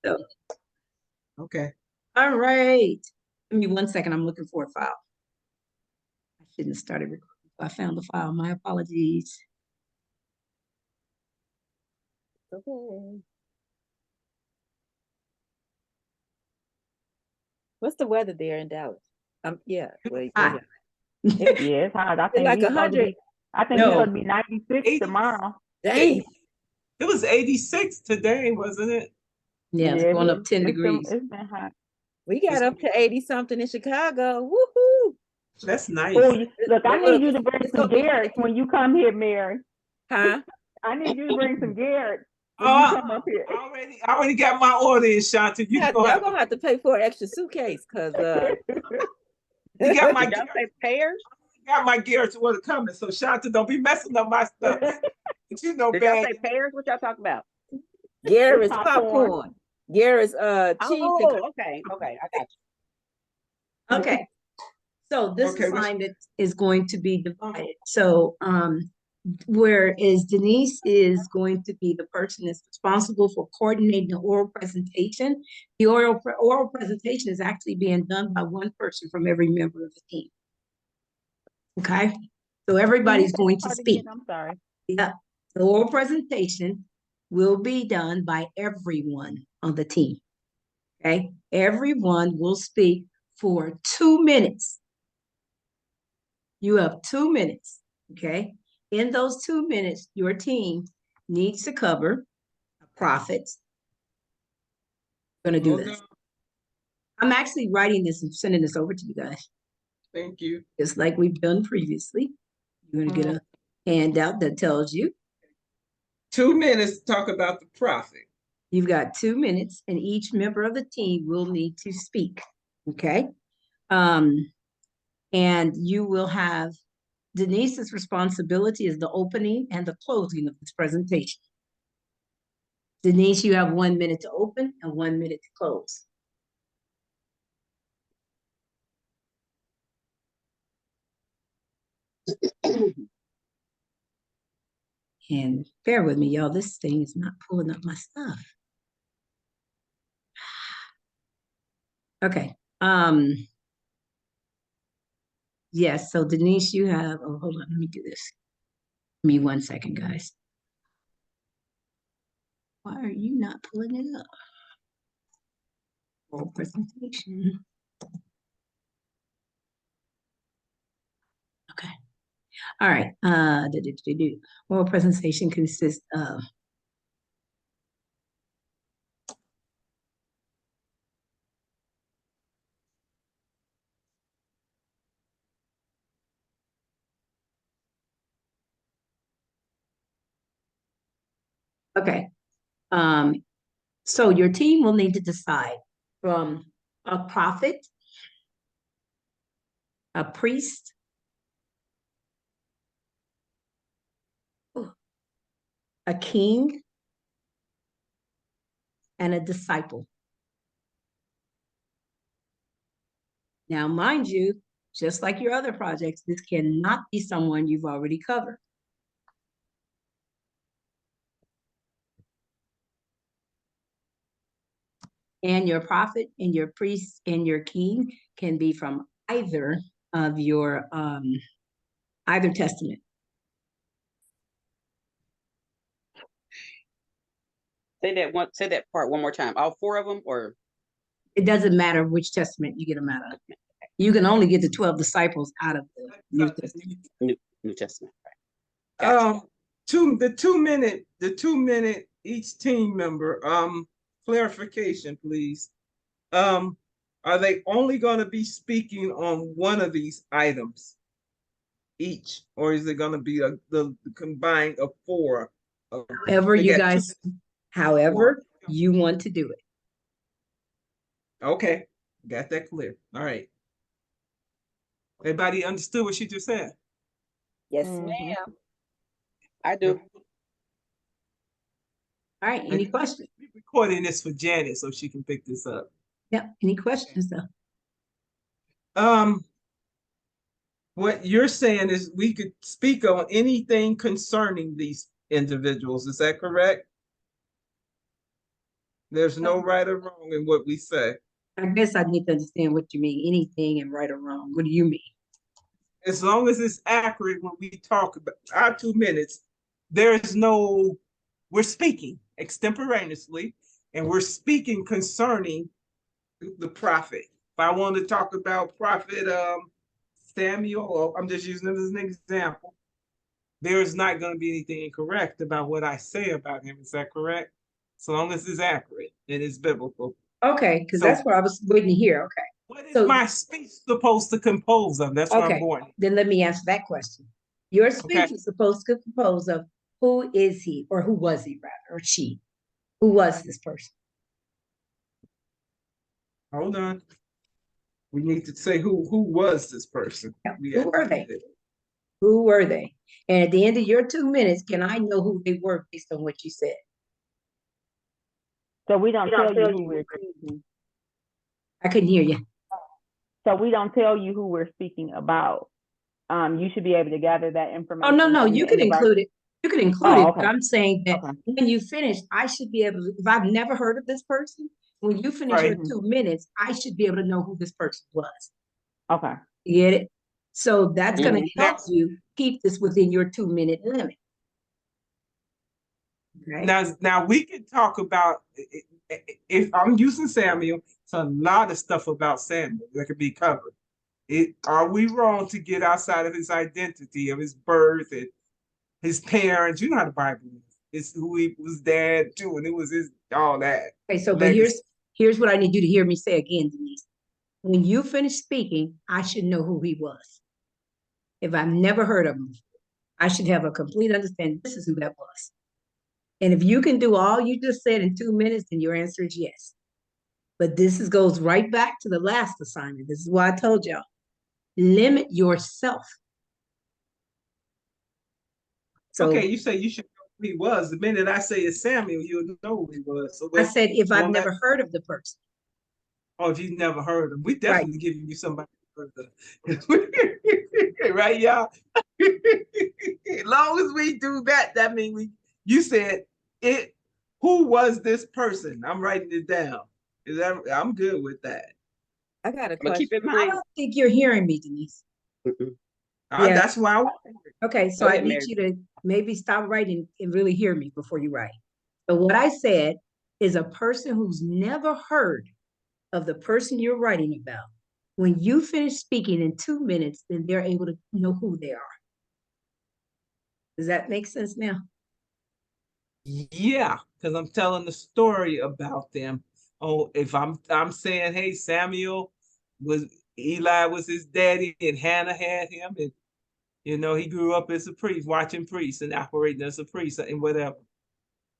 So, Okay. all right. Give me 1 second. I'm looking for a file. I shouldn't have started recording. I found the file. My apologies. Okay. What's the weather there in Dallas? Yeah. Wait, Hot. Yeah, it's hot. I think like we're supposed to 100. be. I think No. we're supposed to be 96 80. tomorrow. Dang. It was 86 today, wasn't it? Yeah, it's going up 10 degrees. It's been hot. We got up to 80 something in Chicago. Woohoo! That's nice. Oh, look, I need you to bring it's some gonna be- Garrett's when you come here, Mary. Huh? I need you to bring some Garrett's when Oh, you come up here. I already got my order in, Shanta. Y'all gonna have to pay for an extra suitcase because you got my Did y'all say pears? got my Garrett's order coming. So Shanta, don't be messing up my stuff. But you know, Did y'all bad. say pears? What y'all talking about? Garrett's Popcorn. popcorn. Garrett's cheese. Oh, okay, I got you. Okay. So this Okay, assignment is going to be divided. So whereas Denise is going to be the person that's responsible for coordinating the oral presentation, the oral presentation is actually being done by one person from every member of the team. Okay, so everybody's going to speak. I'm sorry. Yeah, the oral presentation will be done by everyone on the team. Okay, everyone will speak for 2 minutes. You have 2 minutes, okay? In those 2 minutes, your team needs to cover profits. I'm gonna do this. I'm actually writing this and sending this over to you guys. Thank you. Just like we've done previously. You're gonna get a handout that tells you 2 minutes to talk about the profit. you've got 2 minutes and each member of the team will need to speak, okay? And you will have Denise's responsibility is the opening and the closing of this presentation. Denise, you have 1 minute to open and 1 minute to close. And bear with me, y'all, this thing is not pulling up my stuff. Okay. Yes, so Denise, you have, oh, hold on, let me do this. Give me 1 second, guys. Why are you not pulling it up? Oral presentation. Okay. All right. Oral presentation consists of okay. So your team will need to decide from a prophet, a priest, a king, and a disciple. Now, mind you, just like your other projects, this cannot be someone you've already covered. And your prophet and your priest and your king can be from either of your either testament. Say that part one more time. All four of them, or It doesn't matter which testament you get them out of. You can only get the 12 disciples out of the New Testament. New Testament. Right. Gotcha. The 2 minute each team member. Clarification, please. Are they only going to be speaking on one of these items each, or is it going to be the combined of four? However you guys, however you want to do it. Okay, got that clear. All right. Everybody understood what she just said? Yes, ma'am. I do. All right, any questions? We're recording this for Janet so she can pick this up. Yeah, any questions though? What you're saying is we could speak on anything concerning these individuals. Is that correct? There's no right or wrong in what we say. I guess I need to understand what you mean, anything and right or wrong. What do you mean? As long as it's accurate when we talk about our 2 minutes, there's no, we're speaking extemporaneously and we're speaking concerning the prophet. If I want to talk about prophet Samuel, or I'm just using him as an example, there is not going to be anything incorrect about what I say about him. Is that correct? So long as it's accurate and it's biblical. Okay, because So- that's what I was waiting to hear. Okay. What is So- my speech supposed to compose of? That's what I'm Okay, going. then let me answer that question. Your speech Okay. is supposed to compose of who is he, or who was he rather, or she? Who was this person? Hold on. We need to say who was this person? Yeah, We who got- were they? Who were they? And at the end of your 2 minutes, can I know who they were based on what you said? So we don't tell you who we're speaking. I couldn't hear you. So we don't tell you who we're speaking about. You should be able to gather that Oh, information. no, from you the can inbox. include it. You can include Oh, it, okay. but I'm saying that Okay. when you finish, I should be able to, if I've never heard of this person, when you finish your Right. 2 minutes, I should be able to know who this person was. Okay. You get it? So that's gonna Mhm. help you keep this within your 2 minute limit. Okay, Now we can talk about if I'm using Samuel, it's a lot of stuff about Samuel that could be covered. Are we wrong to get outside of his identity, of his birth and his parents? You know how the Bible is. It's who he was dad to, and it was his all that. okay, so but legacy. here's what I need you to hear me say again, Denise. When you finish speaking, I should know who he was. If I've never heard of him, I should have a complete understanding, this is who that was. And if you can do all you just said in 2 minutes, then your answer is yes. But goes right back to the last assignment. This is why I told y'all, limit yourself. So Okay, you say you should know who he was. The minute I say it's Samuel, you'll know who he was. So I said, if I've on that- never heard of the person. Oh, if you've never heard him, we definitely giving you somebody who heard the right, y'all. As long as we do that, that means you said it. Who was this person? I'm writing it down. I'm good with that. I got a But question. keep in I mind, don't think you're hearing me, Denise. mm-mm. Yeah. That's why Okay, so Go I ahead, need Mary. you to maybe stop writing and really hear me before you write. So what I said is a person who's never heard of the person you're writing about. When you finish speaking in 2 minutes, then they're able to know who they are. Does that make sense now? yeah, because I'm telling the story about them. Oh, if I'm saying, hey, Samuel Eli was his daddy, and Hannah had him, and he grew up as a priest, watching priests and operating as a priest and whatever.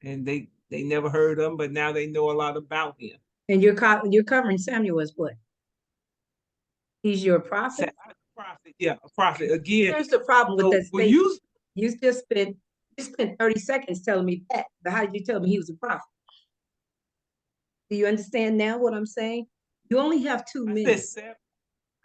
And they never heard of him, but now they know a lot about him. And you're covering Samuel as what? He's your prophet? Prophet, yeah, a prophet. Again, Here's the problem with so that when statement. You spent 30 seconds telling me that, but how did you tell me he was a prophet? Do you understand now what I'm saying? You only have 2 minutes.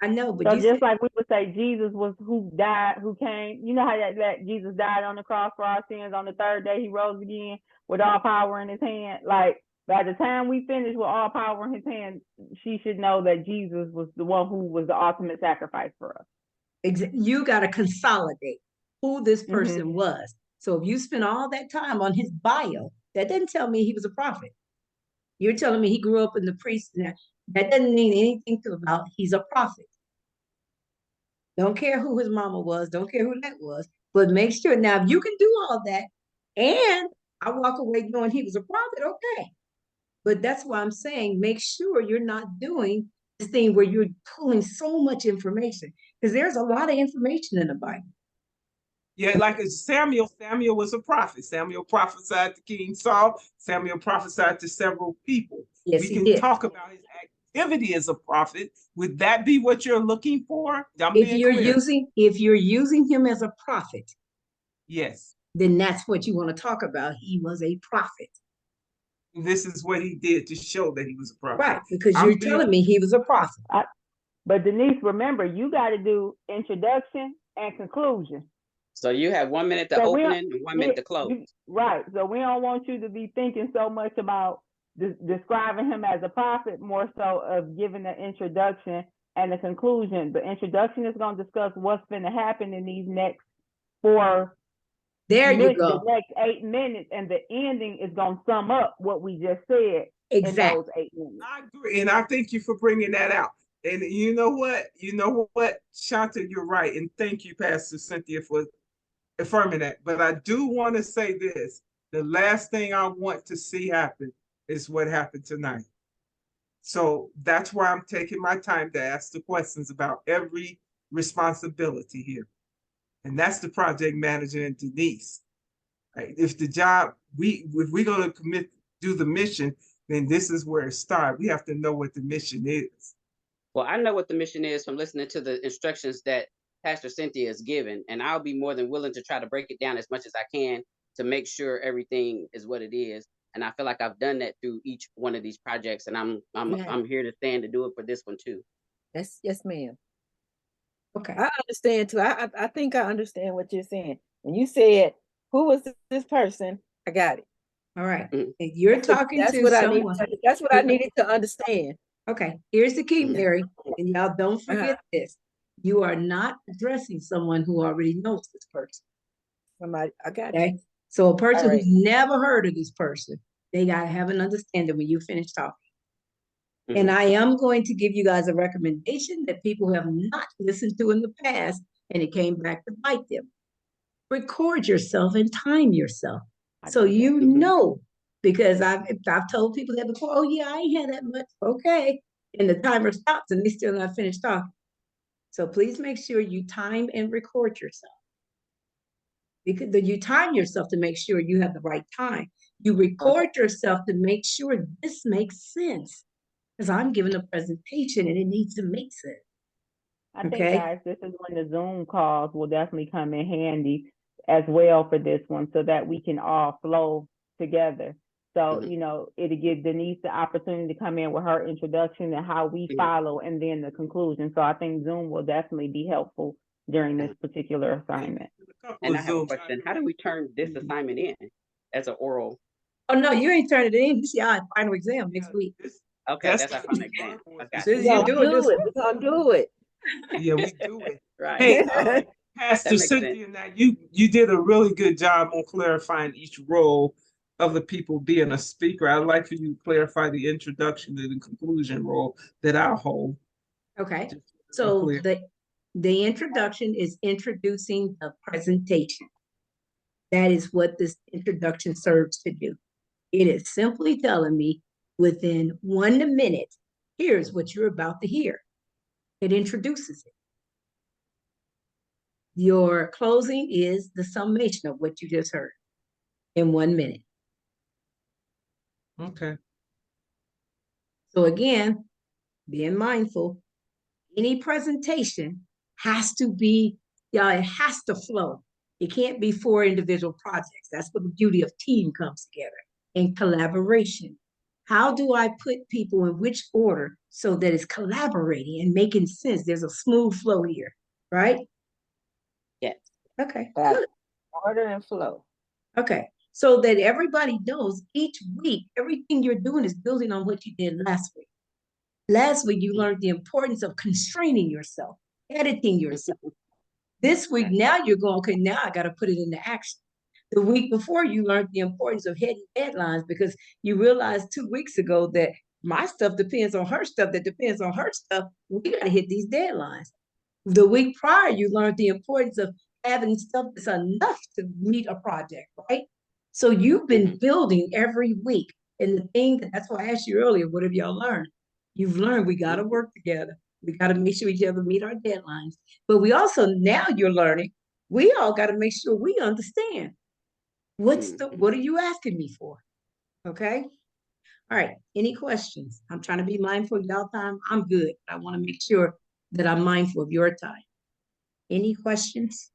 I know, but So you just said, like we would say Jesus was who died, who came, you know how that Jesus died on the cross for our sins, on the third day he rose again with all power in his hand. Like by the time we finish with all power in his hand, she should know that Jesus was the one who was the ultimate sacrifice for us. you got to consolidate who this person was. So if you spend all that time on his bio, that doesn't tell me he was a prophet. You're telling me he grew up in the priest. That doesn't mean anything about he's a prophet. Don't care who his mama was. Don't care who that was. But make sure now, if you can do all that, and I walk away knowing he was a prophet, okay. But that's why I'm saying make sure you're not doing this thing where you're pulling so much information, because there's a lot of information in the Bible. Yeah, like Samuel was a prophet. Samuel prophesied to King Saul. Samuel prophesied to several people. Yes, we he can did. talk about his activity as a prophet. Would that be what you're looking for? If you're using him as a prophet, yes, then that's what you want to talk about. He was a prophet. This is what he did to show that he was a prophet. Right, because you're telling me he was a prophet. But Denise, remember, you got to do introduction and conclusion. So you have 1 minute to So open and 1 minute to close. Right. So we don't want you to be thinking so much about describing him as a prophet, more so of giving the introduction and the conclusion. The introduction is going to discuss what's going to happen in these next There you the go. next 8 minutes, and the ending is going to sum up what we just said Exactly. in those 8 minutes. I agree, and I thank you for bringing that out. And you know what? Shanta, you're right. And thank you, Pastor Cynthia, for affirming that. But I do want to say this. The last thing I want to see happen is what happened tonight. So that's why I'm taking my time to ask the questions about every responsibility here. And that's the project manager and Denise. Right? If the job, if we're going to do the mission, then this is where it starts. We have to know what the mission is. Well, I know what the mission is from listening to the instructions that Pastor Cynthia has given, and I'll be more than willing to try to break it down as much as I can to make sure everything is what it is. And I feel like I've done that through each one of these projects, and I'm here to stand to do it for this one too. Yes, ma'am. Okay. I understand too. I think I understand what you're saying. When you said, who was this person? I got it. All right. Mhm. And you're talking to someone. That's what I needed to understand. Okay. Here's the key, Mary. And y'all don't forget this. You are not addressing someone who already knows this person. Somebody, I got you. Okay. So a person All right. who's never heard of this person, they got to have an understanding when you finish talking. And Mhm. I am going to give you guys a recommendation that people have not listened to in the past, and it came back to bite them. Record yourself and time yourself. So you Mhm. know, because I've told people that before, oh yeah, I ain't had that much. Okay. And the timer stops and they still not finished talking. So please make sure you time and record yourself. Because you time yourself to make sure you have the right time. You record yourself to make sure this makes sense. Because I'm giving a presentation and it needs to make sense. I think, Okay. guys, this is when the Zoom calls will definitely come in handy as well for this one, so that we can all flow together. So, Mhm. It'll give Denise the opportunity to come in with her introduction and how we Mhm. follow, and then the conclusion. So I think Zoom will definitely be helpful during this particular assignment. And I have a question. How do we turn this assignment in as an oral? Oh no, you ain't turning it in. You see our final exam next week. Okay, that's our final exam. I got Soon as you. you We're do gonna it, do it. We're gonna do it. Yeah, we do it. Right. Hey, That Pastor makes Cynthia, now you did a really good job on clarifying each role of the people being a speaker. I'd like for you to clarify the introduction to the conclusion role that I'll hold. Okay. Just So clear. the introduction is introducing the presentation. That is what this introduction serves to do. It is simply telling me within 1 minute, here's what you're about to hear. It introduces it. Your closing is the summation of what you just heard in 1 minute. Okay. So again, being mindful, any presentation has to be, it has to flow. It can't be 4 individual projects. That's what the beauty of team comes together and collaboration. How do I put people in which order so that it's collaborating and making sense? There's a smooth flow here, right? Yes. Okay, Got good. it. Order and flow. Okay, so that everybody knows each week, everything you're doing is building on what you did last week. Last week, you learned the importance of constraining yourself, editing yourself. This week, now you're going, okay, now I got to put it into action. The week before, you learned the importance of hitting deadlines because you realized 2 weeks ago that my stuff depends on her stuff, that depends on her stuff. We got to hit these deadlines. The week prior, you learned the importance of having stuff that's enough to meet a project, right? So you've been building every week. And the thing, that's why I asked you earlier, what have y'all learned? You've learned we got to work together. We got to make sure each other meet our deadlines. But we also, now you're learning, we all got to make sure we understand what are you asking me for? Okay. All right. Any questions? I'm trying to be mindful of y'all time. I'm good. I want to make sure that I'm mindful of your time. Any questions?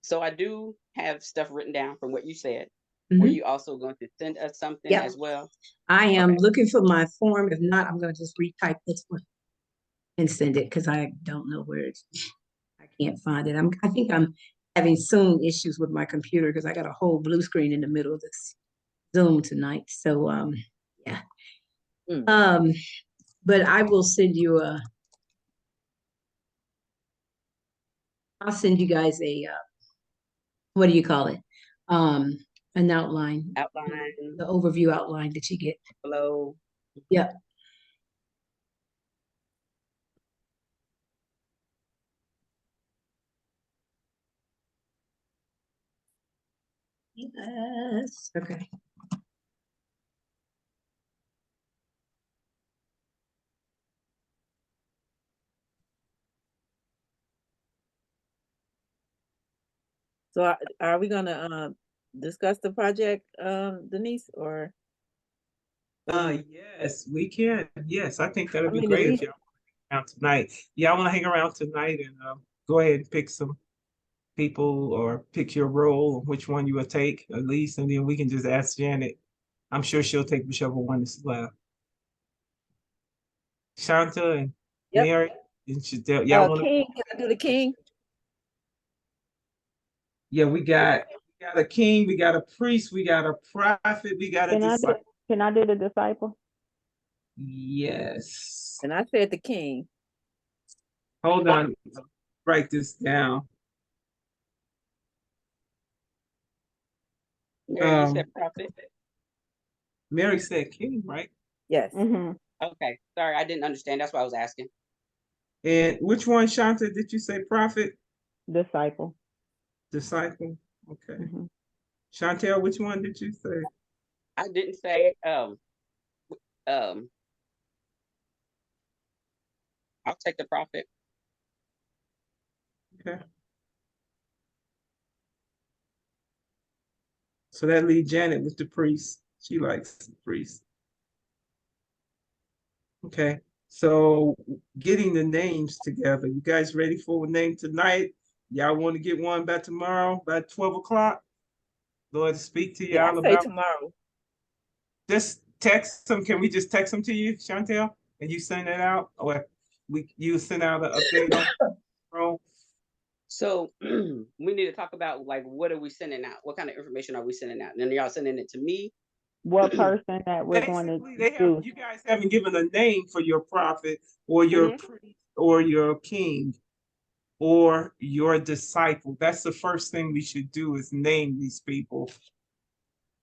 So I do have stuff written down from what you said. Mhm. Were you also going to send us something Yep. as well? I am Okay. looking for my form. If not, I'm going to just retype this one and send it because I don't know where it's. I can't find it. I think I'm having soon issues with my computer because I got a whole blue screen in the middle of this. Zoom tonight, so, yeah. Mm. But I will send you I'll send you guys what do you call it? An outline, Outline the overview outline that you get. below. Yep. Yes, okay. So are we gonna discuss the project, Denise, or? Yes, we can. Yes, I think that'd I be mean, great if Denise, y'all hang out tonight. Yeah, I want to hang around tonight and go ahead and pick some people or pick your role, which one you would take at least, and then we can just ask Janet. I'm sure she'll take whichever one is left. Shanta and Yep. Mary, and y'all want to? King, can I do the king? Yeah, we got a king, we got a priest, we got a prophet, we got a Can I do, disciple. can I do the disciple? Yes. And I said the king. Hold on. Write this down. Mary, you said prophet. Mary said king, right? Yes. Mm-hmm. Okay, sorry, I didn't understand. That's why I was asking. And which one, Shanta, did you say prophet? Disciple. Disciple? Okay. Mm-hmm. Chantel, which one did you say? I didn't say I'll take the prophet. Okay. So that leaves Janet with the priest. She likes the priest. Okay. So getting the names together. You guys ready for a name tonight? Y'all want to get one by tomorrow, by 12 o'clock? Lord, speak to Yeah, y'all I say about. tomorrow. Just text them. Can we just text them to you, Chantel? And you send it out? Or you send out an update on roll? So we need to talk about like what are we sending out? What kind of information are we sending out? And then y'all sending it to me. What person that we're going Basically, to do? you guys haven't given a name for your prophet or your priest or your king or your disciple. That's the first thing we should do is name these people.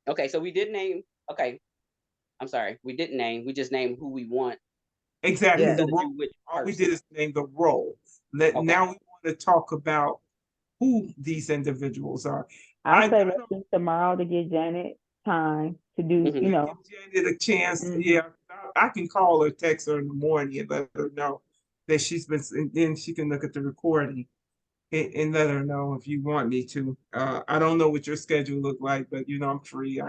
Okay, so we did name. Okay, I'm sorry, we didn't name. We just named who we want. Exactly. Yeah. The role. All we did is name the role. Now we want to talk about who these individuals are. I say let's do tomorrow to give Janet time to do, Mhm. you know. Give Janet a chance. Mhm. Yeah, I can call her, text her in the morning and let her know that she's been, and then she can look at the recording and let her know if you want me to. I don't know what your schedule look like, but you know, I'm free.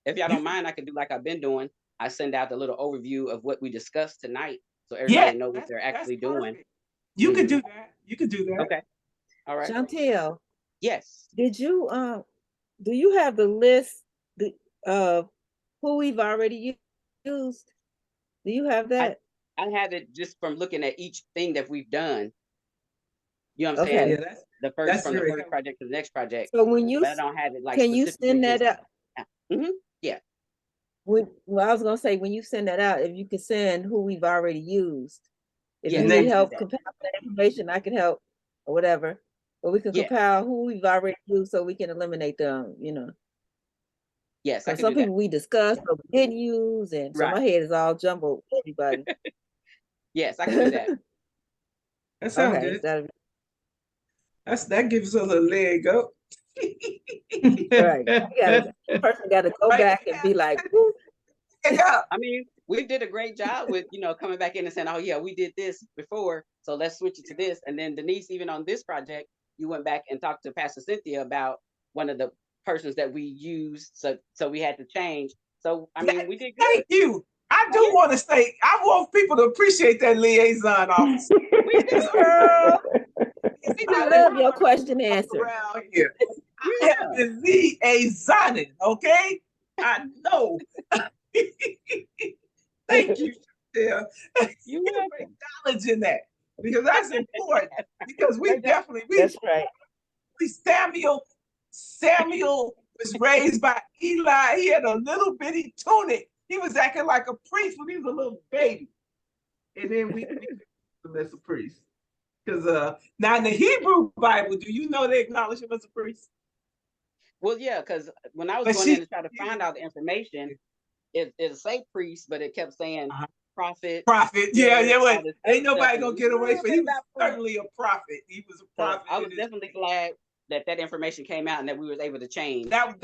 If y'all don't mind, I could do like I've been doing. I send out the little overview of what we discussed tonight, so everybody knows what they're actually doing. You could do that. You could do that. Okay. All right. Chantel, Yes. did you do you have the list of who we've already used? Do you have that? I have it just from looking at each thing that we've done. You know what I'm Okay. saying? Yeah, The first from the first project to the next project. So when you But I don't have it like can you specifically send that just. out? Yeah. Well, I was gonna say when you send that out, if you could send who we've already used. If Yeah, you I need can help do that. compiling that information, I can help or whatever. But we can Yeah. compile who we've already used so we can eliminate them, you know. Yes, I Because can some do that. people we discussed but we didn't use, and so my Right. head is all jumbled with everybody. Yes, I can do that. That sounds Okay, good. That gives us a leg up. right. The person got to go back and be like, "Woo." I mean, we did a great job with, coming back in and saying, oh yeah, we did this before, so let's switch it to this. And then Denise, even on this project, you went back and talked to Pastor Cynthia about one of the persons that we used, so we had to change. So I mean, we did good. Thank you. I do want to say, I want people to appreciate that liaison officer. Girl, I love your question answer. Around here. I have been liaisoning, okay? I know. Thank you, Chantel. You welcome. Acknowledging that because that's important. Because we definitely That's right. Samuel was raised by Eli. He had a little bitty tunic. He was acting like a priest when he was a little baby. And then we him as a priest. Because now in the Hebrew Bible, do you know they acknowledge him as a priest? Well, yeah, because when I was But going see- in to try to find out the information, it say priest, but it kept saying Uh-huh. prophet. Prophet. Yeah, all well, this ain't other nobody stuff, gonna and get away a from it. He little bit was about priest. certainly a prophet. He was a So prophet. I in was his definitely day. glad that information came out and that we was able to change. That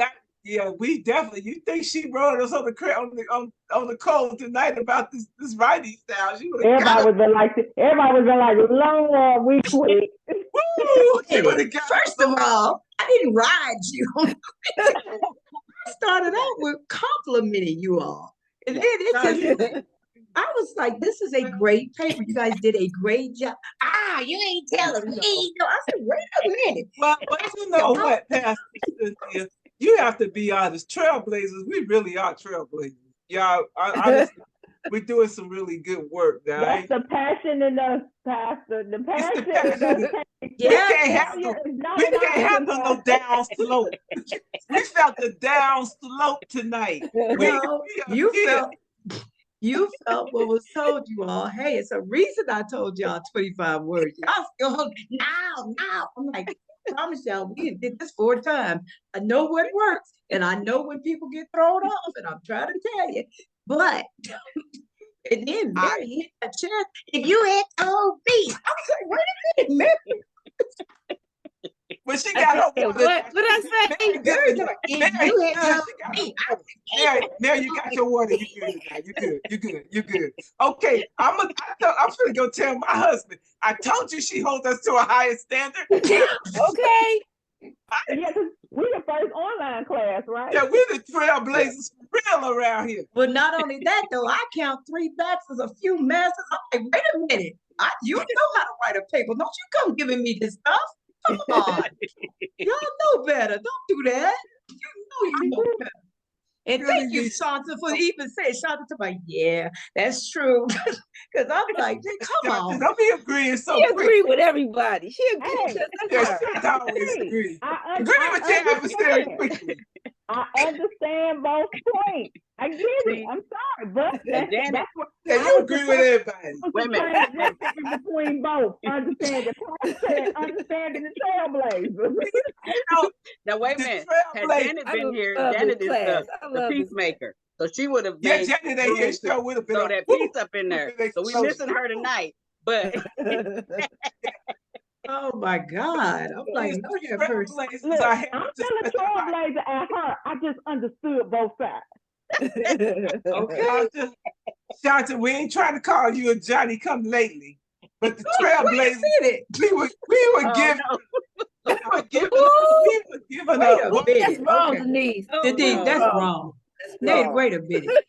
yeah, we definitely. You think she wrote us on the code tonight about this writing style? She would have got Everybody was like, Lord, we quit. Woo! She would have got First of all, I didn't ride you. I started out with complimenting you all. And then it just, I was like, this is a great paper. You guys did a great job. You ain't telling me. No, I said, wait a minute. Well, but you know what, Pastor Cynthia, you have to be honest. Trailblazers, we really are trailblazers. Y'all, honestly, we're doing some really good work now. That's the passion in us, Pastor. The passion in passion. us. We can't handle no down slope. We felt the down slope tonight. Well, you felt what was told you all. Hey, it's a reason I told y'all 25 words. Y'all still now. I'm like, I promise y'all, we did this 4 times. I know what works, and I know when people get thrown off, and I'm trying to tell you. But and then Mary hit that chest. If you had told me, I was like, wait a minute, Mary. When she got over What I say? Mary, if you had told me, Mary, you got your water. You good now. You good. Okay, I'm gonna go tell my husband. I told you she holds us to a higher standard. Okay. Yeah, 'cause we the first online class, right? Yeah, we're the trailblazers for real around here. But not only that, though, I count 3 bachelors, a few masters. I'm like, wait a minute. You know how to write a paper. Don't you come giving me this stuff. Come on. Y'all know better. Don't do that. You know better. And thank you, Shanta, for even saying, Shanta, to my, yeah, that's true. Because I'm like, come on. Don't be agreeing so She quick. agree with everybody. She agree Hey, with Yeah, us. Shanta always agree. I Agree with your adversary understand. quickly. I understand both points. I get it. I'm sorry, but that's what Yeah, you agree with everybody. Wait a minute. difference between both. Understanding the trailblazers. Now wait a The minute. Had trailblazer. Janet I been here, love this Janet is class. I the love this peacemaker. So she would have Yeah, made Janet ain't here. room Show would have been throw like, that woo. piece up in there. They So we showed missing her tonight. But Oh my God. I'm like, These no, you're first. trailblazers Look, are I'm here to still a specialize. trailblazer at heart. I just understood both sides. Okay. Shanta, we ain't trying to call you a Johnny come lately, but the Wait a trailblazers, minute. we were oh, giving, no. we were giving Wait up. a minute. That's wrong, Okay. Denise. Oh, Denise, no. that's wrong. wrong. That's Hey, wrong. wait a minute.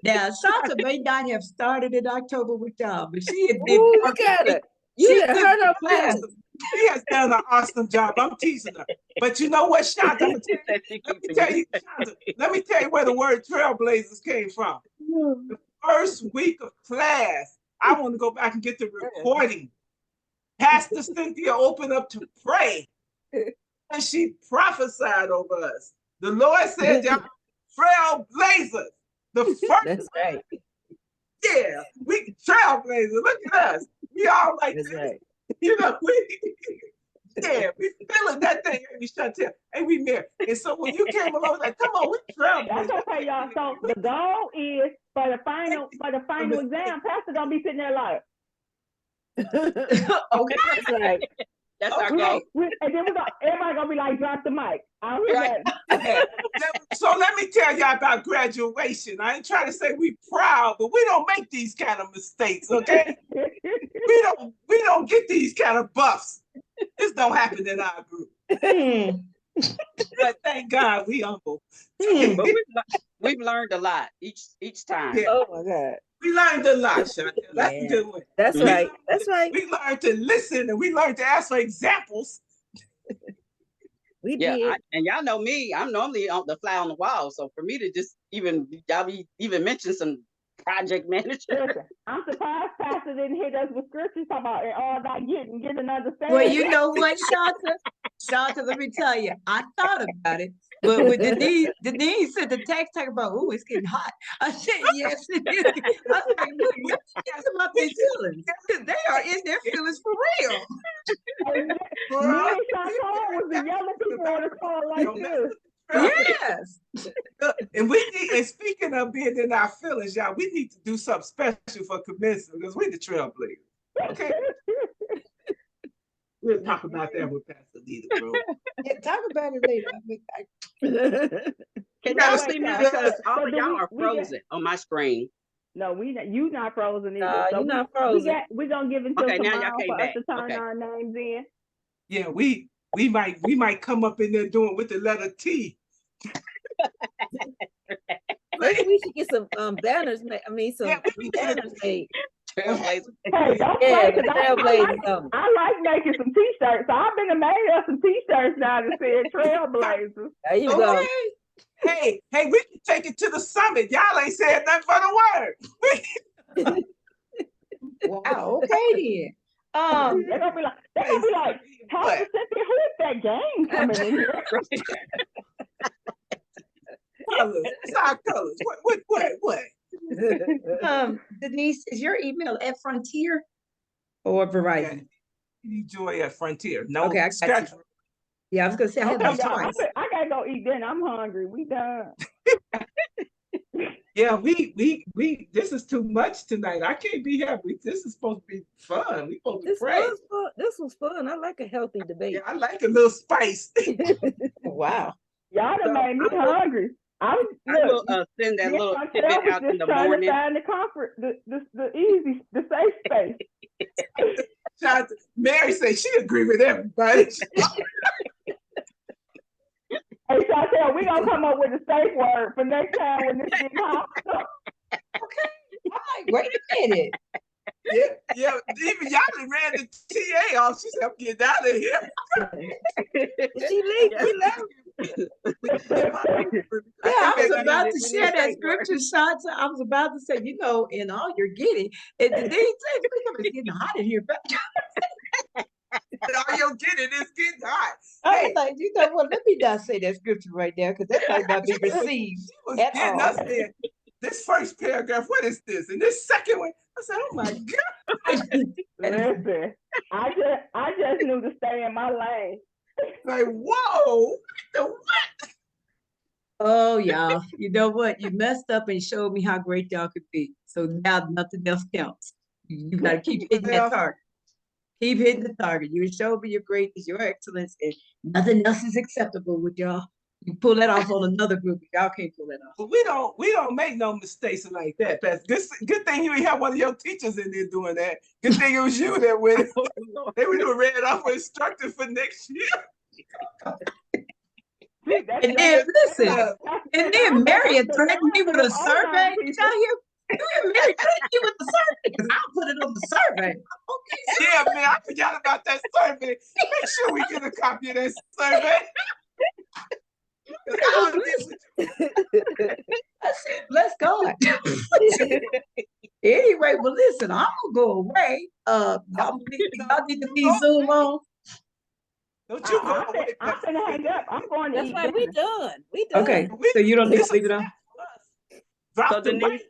Now, Shanta may not have started in October with y'all, but she had been Ooh, look at her. You She done did hurt her class. feelings. She has done an awesome job. I'm teasing her. But you know what, Shanta? I'm gonna tell That she you, let me keeping tell you. you, Shanta, let me tell you where the word trailblazers came from. The first week of class, I want to go back and get the recording. Pastor Cynthia opened up to pray, and she prophesied over us. The Lord said, y'all trailblazers. The first, That's right. yeah, we trailblazers. Look at us. We all like That's this. right. You know, we feeling that thing, Amy Chantel, and we married. And so when you came along, like, come on, we trailblazers. That's okay, y'all. So the goal is for the final exam, Pastor gonna be sitting there like, Okay. That's right. That's our Okay. goal. and then everybody gonna be like, drop the mic. I don't hear that. So let me tell y'all about graduation. I ain't trying to say we proud, but we don't make these kind of mistakes, okay? We don't get these kind of buffs. This don't happen in our group. But thank God we humble. But we've learned a lot each time. Yeah. Oh my God. We learned a lot, Chantel. That's a good one. That's We right. learned- That's right. We learned to listen and we learned to ask for examples. We Yeah, did. and y'all know me. I'm normally on the fly on the wall. So for me to just y'all be even mention some project manager. Listen, I'm surprised Pastor didn't hit us with scriptures talking about it all about getting understanding. Well, you know what, Shanta, let me tell you, I thought about it, but with Denise said the text talking about, oh, it's getting hot. I said, yes, it is. I was like, look, we ask about their feelings. They are in their feelings for real. Me and Chantal was the yellow people on the call like this. Yes. And we need, and speaking of being in our feelings, y'all, we need to do something special for commencement because we're the trailblazers. Okay. We'll talk about that with Pastor Nita, bro. Yeah, talk about it later. Can gotta y'all stay see me? down. Because all So of do y'all we- are we get- frozen on my screen. No, you not frozen either. Nah, So you we- not frozen. We're gonna give until Okay, now y'all tomorrow came for us back. to turn Okay. our names in. Yeah, we might come up in there doing with the letter T. Maybe we should get some banners made. I mean, some Yeah, we can get banners made. Trailblazer. Hey, don't Yeah, play, 'cause trailblazers. I like making some t-shirts. So I've been made us some t-shirts now that say Trailblazers. There you go. Okay. Hey, we can take it to the summit. Y'all ain't said nothing but a word. Wow, okay then. They're gonna be like, Pastor Cynthia, who is that gang coming in here? Colors. It's our colors. What? Denise, is your email at Frontier or Verizon? Joy at Frontier. No, Okay, I got scratch. Yeah, I was gonna say I had Okay, my y'all, choice. I gotta go eat dinner. I'm hungry. We done. Yeah, we this is too much tonight. I can't be happy. This is supposed to be fun. We supposed to This pray. was fun. This was fun. I like a healthy debate. Yeah, I like a little spice. Wow. Y'all done made me hungry. I will send that little tidbit out in the morning. To find the comfort, the easy, the safe space. Mary said she agree with everybody. Hey, Chantel, we gonna come up with a safe word for next time when this gets hot. I'm like, wait a minute. Yeah. Even y'all done ran the TA off. She said, I'm getting out of here. She leave. She left. Yeah, I was about to share that scripture, Shanta. I was about to say, you know, in all you're getting, and Denise said, it's getting hot in here. All you're getting is getting hot. I was like, you know what? Let me not say that scripture right there because that might not be received. She was at getting all. us there. This first paragraph, what is this? And this second one, I said, oh my God. Listen, I just knew to stay in my lane. Like, whoa, the what? Oh, y'all, you know what? You messed up and showed me how great y'all could be. So now nothing else counts. You got to keep hitting that target. Keep hitting the target. You showed me your greatness, your excellence, and nothing else is acceptable with y'all. You pull that off on another group. Y'all can't pull that off. But we don't make no mistakes like that. That's good thing you ain't have one of your teachers in there doing that. Good thing it was you that went. They would have read off with instructor for next year. And then listen, and then Mary threatened me with a survey. Did y'all hear? Mary threatened me with the survey because I'll put it on the survey. Okay. Yeah, man, I forgot about that survey. Make sure we get a copy of that survey. I said, let's go. Anyway, well, listen, I'm gonna go away. Y'all need to be Zoom on. Don't you go away. I'm gonna hang up. I'm going to That's eat why we dinner. done. We done. Okay, so you don't need to leave it on. Drop So the Denise, mic.